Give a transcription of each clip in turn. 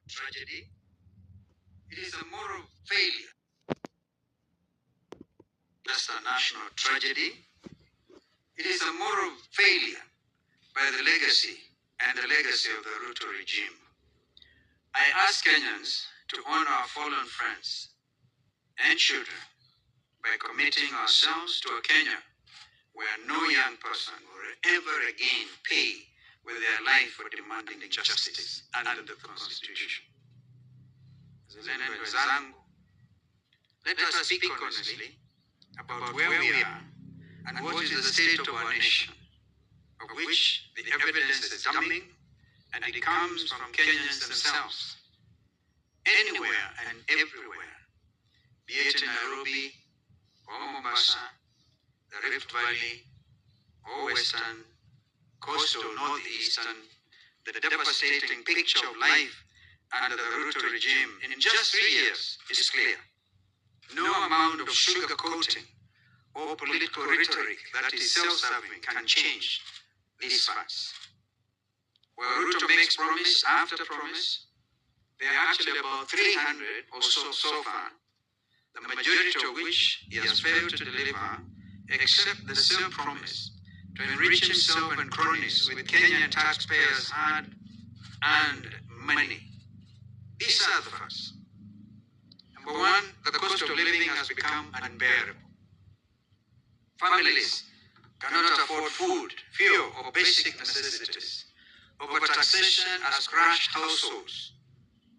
tragedy. It is a moral failure, just a national tragedy. It is a moral failure by the legacy and the legacy of the Ruto regime. I ask Kenyans to honor our fallen friends and children by committing ourselves to a Kenya where no young person will ever again pay with their life for demanding justice under the Constitution. Wazalendo wenzangu, let us speak honestly about where we are and what is the state of our nation, of which the evidence is damning, and it comes from Kenyans themselves, anywhere and everywhere, be it in Nairobi or Mombasa, the Rift Valley, or Western, Coastal, Northeastern. The devastating picture of life under the Ruto regime in just 3 years is clear. No amount of sugarcoating or political rhetoric that is self-serving can change these facts. Where Ruto makes promise after promise, there are actually about 300 or so far, the majority of which he has failed to deliver, except the same promise to enrich himself and cronies with Kenyan taxpayers' hard-earned money. These are the facts. Number one, the cost of living has become unbearable. Families cannot afford food, fuel, or basic necessities. Overtaxation has crushed households,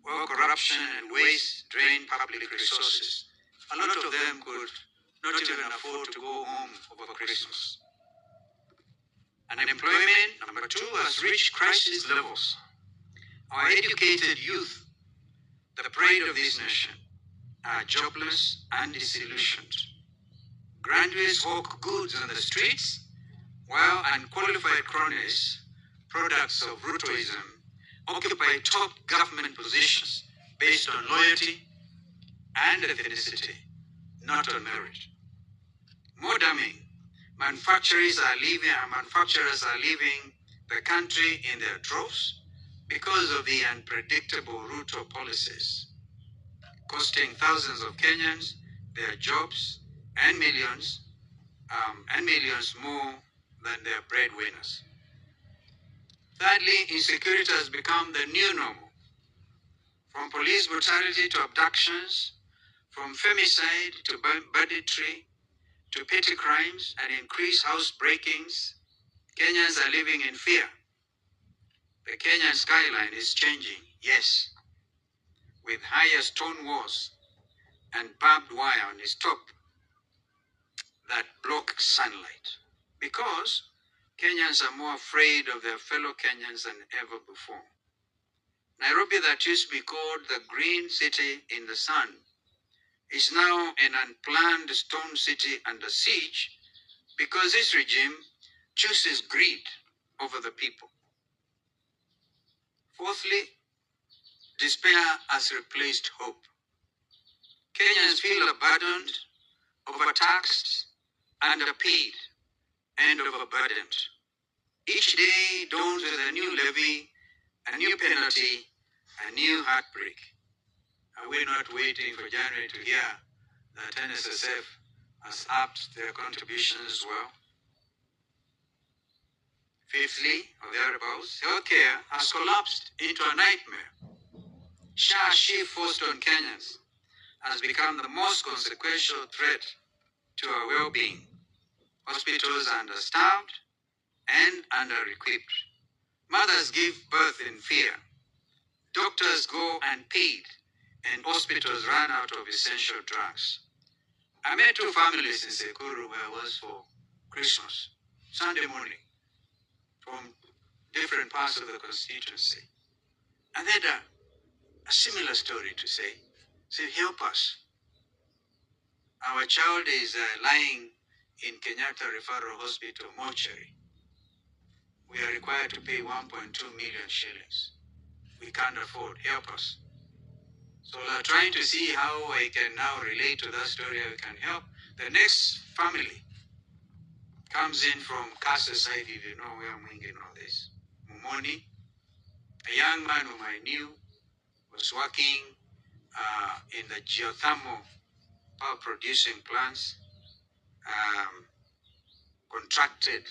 while corruption and waste drain public resources. A lot of them could not even afford to go home over Christmas. Unemployment, number two, has reached crisis levels. Our educated youth, the pride of this nation, are jobless and disillusioned. Graduates hawk goods on the streets, while unqualified cronies, products of Rutoism, occupy top government positions based on loyalty and ethnicity, not on merit. More damning, manufacturers are leaving the country in their droves because of the unpredictable Ruto policies, costing thousands of Kenyans their jobs and millions more than their breadwinners. Thirdly, insecurity has become the new normal. From police brutality to abductions, from femicide to banditry to petty crimes and increased house breakings, Kenyans are living in fear. The Kenyan skyline is changing, yes, with higher stone walls and barbed wire on its top that block sunlight, because Kenyans are more afraid of their fellow Kenyans than ever before. Nairobi, that used to be called the Green City in the Sun, is now an unplanned stone city under siege because this regime chooses greed over the people. Fourthly, despair has replaced hope. Kenyans feel abandoned, overtaxed, underpaid, and overburdened. Each day dawns with a new levy, a new penalty, a new heartbreak. Are we not waiting for January to hear that NSSF has upped their contributions as well? Fifthly, or thereabouts, healthcare has collapsed into a nightmare. SHA shift forced on Kenyans has become the most consequential threat to our well-being. Hospitals are understaffed and under-equipped. Mothers give birth in fear. Doctors go unpaid, and hospitals run out of essential drugs. I met two families in Sekuru where I was for Christmas, Sunday morning, from different parts of the constituency. And they had a similar story to say, help us. Our child is lying in Kenyatta Referral Hospital mortuary. We are required to pay 1.2 million shillings. We can't afford, help us. So we are trying to see how I can now relate to that story, how we can help. The next family comes in from Kasa side, if you know where I'm thinking all this. Mumoni, a young man whom I knew was working in the geothermal power producing plants, contracted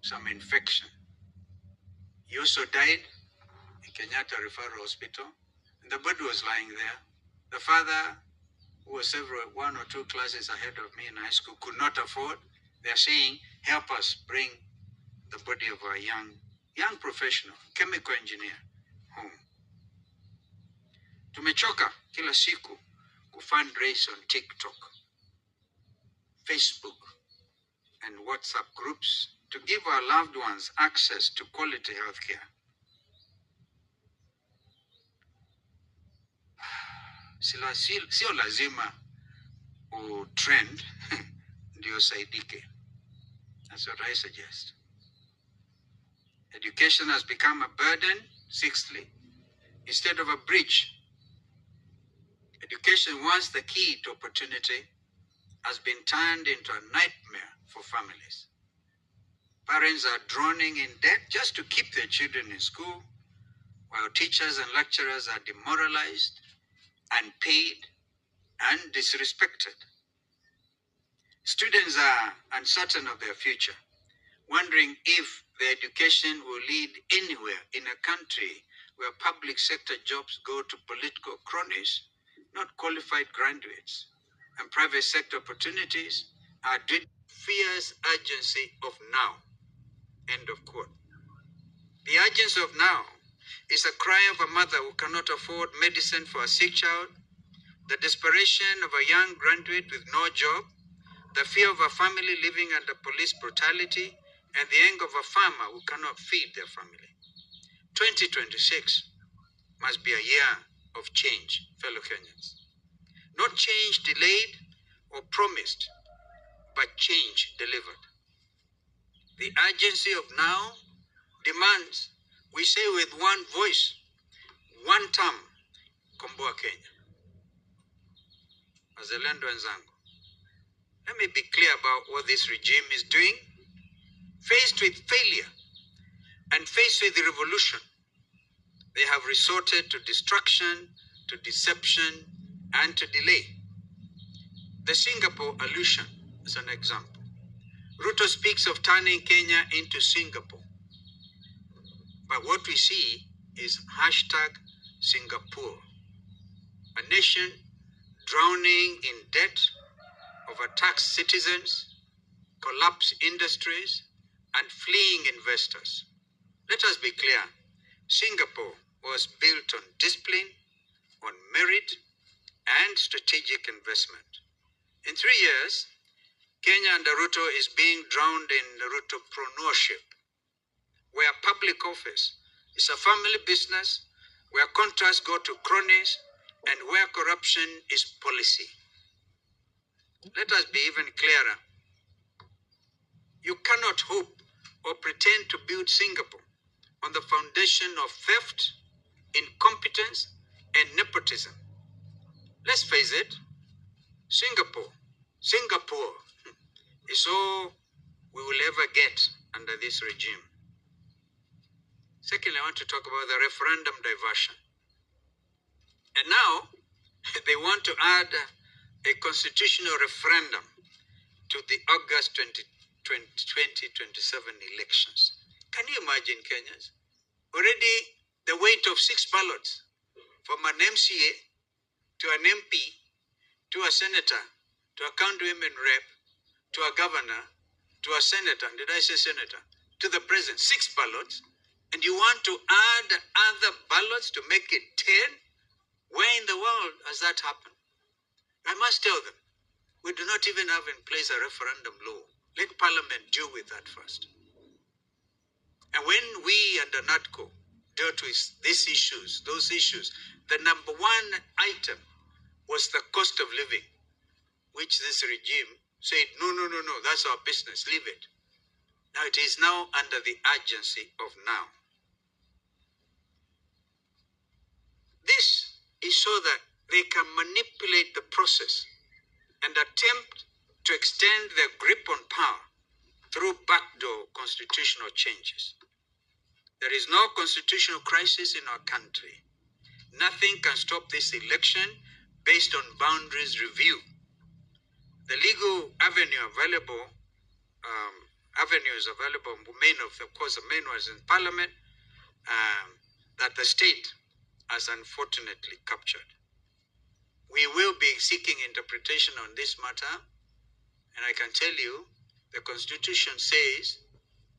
some infection. He also died in Kenyatta Referral Hospital, and the body was lying there. The father, who was one or two classes ahead of me in high school, could not afford. They are saying, help us bring the body of our young professional, chemical engineer, home. Tumechoka kila siku fundraise on TikTok, Facebook, and WhatsApp groups to give our loved ones access to quality healthcare. Sio lazima trend ndio saidike. That's what I suggest. Education has become a burden, sixthly, instead of a bridge. Education, once the key to opportunity, has been turned into a nightmare for families. Parents are drowning in debt just to keep their children in school, while teachers and lecturers are demoralized, unpaid, and disrespected. Students are uncertain of their future, wondering if their education will lead anywhere in a country where public sector jobs go to political cronies, not qualified graduates, and private sector opportunities are due to fierce urgency of now. End of quote. The urgency of now is a cry of a mother who cannot afford medicine for a sick child, the desperation of a young graduate with no job, the fear of a family living under police brutality, and the anger of a farmer who cannot feed their family. 2026 must be a year of change, fellow Kenyans. Not change delayed or promised, but change delivered. The urgency of now demands we say with one voice, one term, Komboa Kenya. Wazalendo wenzangu, let me be clear about what this regime is doing. Faced with failure and faced with the revolution, they have resorted to destruction, to deception, and to delay. The Singapore allusion is an example. Ruto speaks of turning Kenya into Singapore. But what we see is hashtag Singapore, a nation drowning in debt, overtaxed citizens, collapsed industries, and fleeing investors. Let us be clear, Singapore was built on discipline, on merit, and strategic investment. In 3 years, Kenya under Ruto is being drowned in Rutopreneurship, where public office is a family business, where contracts go to cronies, and where corruption is policy. Let us be even clearer. You cannot hope or pretend to build Singapore on the foundation of theft, incompetence, and nepotism. Let's face it, Singapore is all we will ever get under this regime. Secondly, I want to talk about the referendum diversion. And now, they want to add a constitutional referendum to the August 2027 elections. Can you imagine, Kenyans? Already the weight of 6 ballots from an MCA to an MP to a senator to a county women rep to a governor to a senator, did I say senator, to the president, 6 ballots, and you want to add other ballots to make it 10? Where in the world has that happened? I must tell them, we do not even have in place a referendum law. Let Parliament deal with that first. And when we under NATCO dealt with those issues, the number one item was the cost of living, which this regime said, no, that's our business, leave it. Now it is now under the urgency of now. This is so that they can manipulate the process and attempt to extend their grip on power through backdoor constitutional changes. There is no constitutional crisis in our country. Nothing can stop this election based on boundaries review. The legal avenue available, avenues available, of course, the main was in Parliament, that the state has unfortunately captured. We will be seeking interpretation on this matter, and I can tell you, the Constitution says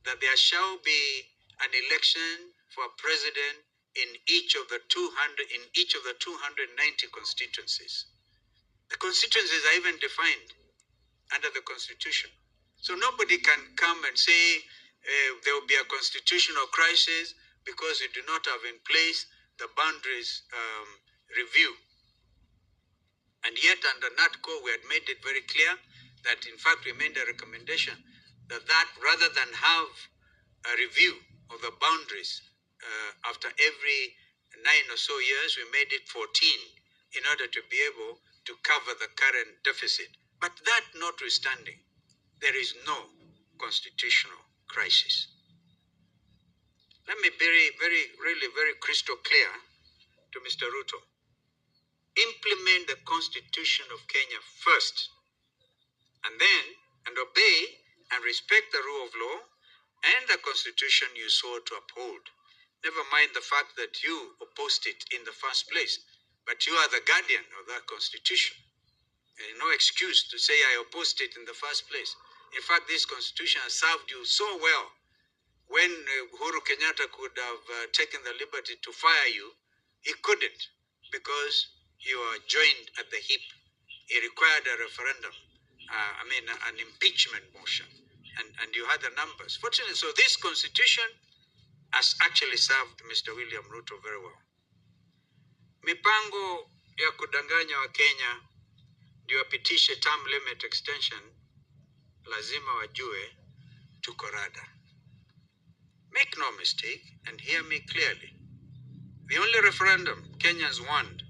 that there shall be an election for a president in each of the 290 constituencies. The constituencies are even defined under the Constitution. So nobody can come and say there will be a constitutional crisis because we do not have in place the boundaries review. And yet under NATCO, we had made it very clear that, in fact, we made a recommendation that rather than have a review of the boundaries after every 9 or so years, we made it 14 in order to be able to cover the current deficit. But that notwithstanding, there is no constitutional crisis. Let me be really crystal clear to Mr. Ruto. Implement the Constitution of Kenya first, and obey and respect the rule of law and the Constitution you swore to uphold. Never mind the fact that you opposed it in the first place, but you are the guardian of that Constitution. No excuse to say I opposed it in the first place. In fact, this Constitution has served you so well. When Uhuru Kenyatta could have taken the liberty to fire you, he couldn't, because you are joined at the hip. He required a referendum, an impeachment motion, and you had the numbers. Fortunately, so this Constitution has actually served Mr. William Ruto very well. Mipango ya kudanganya wa Kenya ndio wapitishe term limit extension, lazima wajue tuko rada. Make no mistake and hear me clearly. The only referendum Kenyans want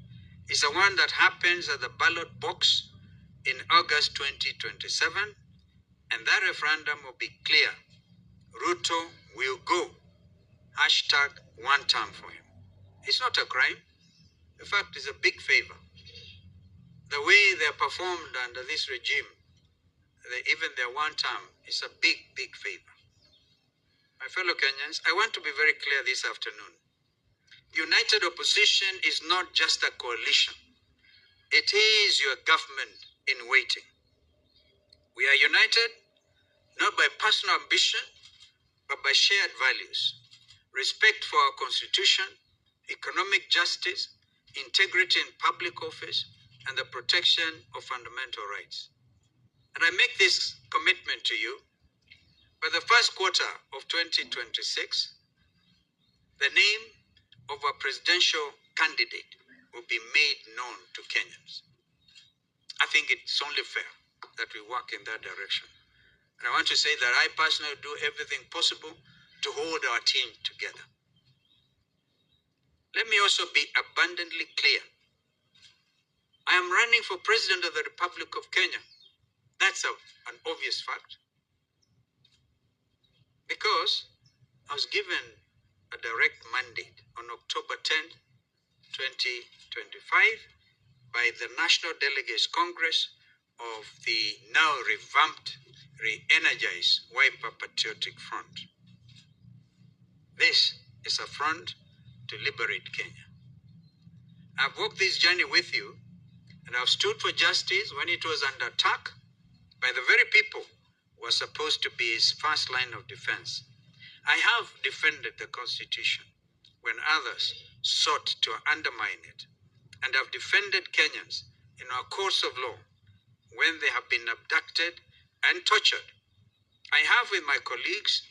is the one that happens at the ballot box in August 2027, and that referendum will be clear. Ruto will go. Hashtag one term for him. It's not a crime. In fact, it's a big favor. The way they performed under this regime, even their one term, is a big favor. My fellow Kenyans, I want to be very clear this afternoon. United opposition is not just a coalition. It is your government in waiting. We are united not by personal ambition, but by shared values. Respect for our Constitution, economic justice, integrity in public office, and the protection of fundamental rights. And I make this commitment to you. By the first quarter of 2026, the name of a presidential candidate will be made known to Kenyans. I think it's only fair that we work in that direction. And I want to say that I personally do everything possible to hold our team together. Let me also be abundantly clear. I am running for President of the Republic of Kenya. That's an obvious fact. Because I was given a direct mandate on October 10th, 2025 by the National Delegates Congress of the now revamped, re-energized Wiper Patriotic Front. This is a front to liberate Kenya. I've walked this journey with you, and I've stood for justice when it was under attack by the very people who were supposed to be its first line of defense. I have defended the Constitution when others sought to undermine it, and have defended Kenyans in our courts of law when they have been abducted and tortured. I have, with my colleagues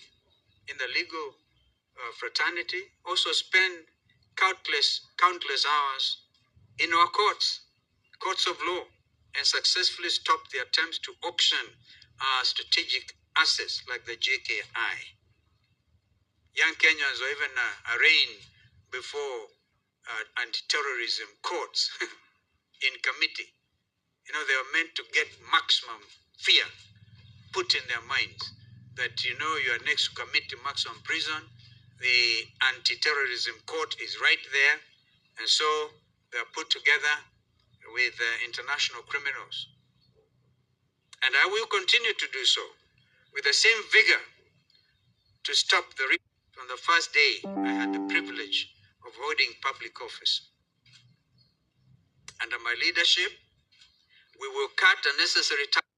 in the legal fraternity, also spent countless hours in our courts of law, and successfully stopped the attempts to auction our strategic assets like the JKI. Young Kenyans were even arraigned before anti-terrorism courts in committee. They were meant to get maximum fear put in their minds that, you are next to commit to maximum prison. The anti-terrorism court is right there, And so they are put together with international criminals. And I will continue to do so with the same vigor to stop the reach. From the first day I had the privilege of holding public office. Under my leadership, we will cut unnecessary taxes